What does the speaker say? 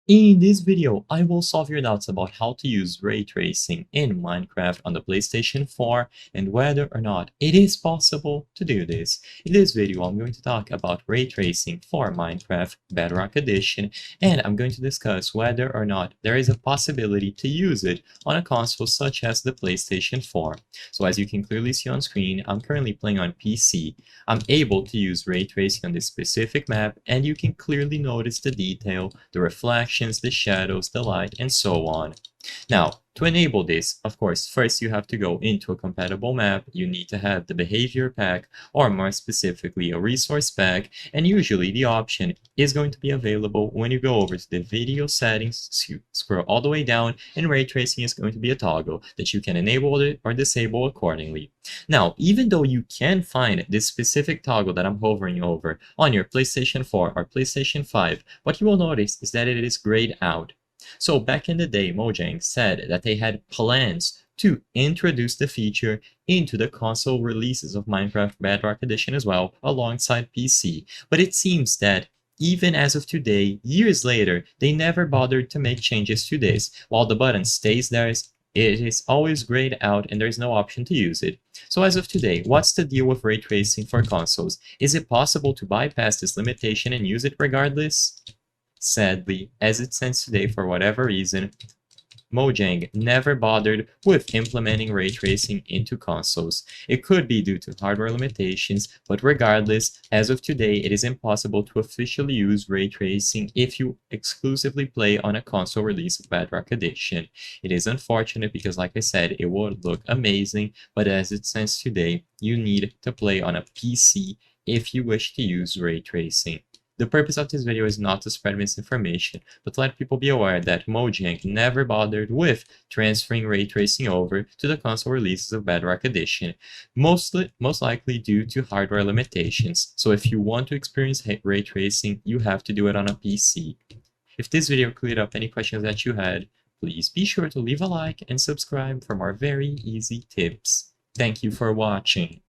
In this video, I will solve your doubts about how to use ray tracing in Minecraft on the PlayStation 4 and whether or not it is possible to do this. In this video, I'm going to talk about ray tracing for Minecraft Bedrock Edition, and I'm going to discuss whether or not there is a possibility to use it on a console such as the PlayStation 4. So as you can clearly see on screen, I'm currently playing on PC. I'm able to use ray tracing on this specific map, and you can clearly notice the detail, the reflections, the shadows, the light, and so on. Now, to enable this, of course, first you have to go into a compatible map. You need to have the behavior pack, or more specifically, a resource pack, and usually the option is going to be available when you go over to the video settings, scroll all the way down, and ray tracing is going to be a toggle that you can enable it or disable accordingly. Now, even though you can find this specific toggle that I'm hovering over on your PlayStation 4 or PlayStation 5, what you will notice is that it is grayed out. So back in the day, Mojang said that they had plans to introduce the feature into the console releases of Minecraft Bedrock Edition as well, alongside PC. But it seems that even as of today, years later, they never bothered to make changes to this. While the button stays there, it is always grayed out and there's no option to use it. So as of today, what's the deal with ray tracing for consoles? Is it possible to bypass this limitation and use it regardless? Sadly, as it stands today, for whatever reason, Mojang never bothered with implementing ray tracing into consoles. It could be due to hardware limitations, but regardless, as of today, it is impossible to officially use ray tracing if you exclusively play on a console release of Bedrock Edition. It is unfortunate because, like I said, it would look amazing, but as it stands today, you need to play on a PC if you wish to use ray tracing. The purpose of this video is not to spread misinformation, but to let people be aware that Mojang never bothered with transferring ray tracing over to the console releases of Bedrock Edition, most likely due to hardware limitations. So if you want to experience ray tracing, you have to do it on a PC. If this video cleared up any questions that you had, please be sure to leave a like and subscribe for more very easy tips. Thank you for watching.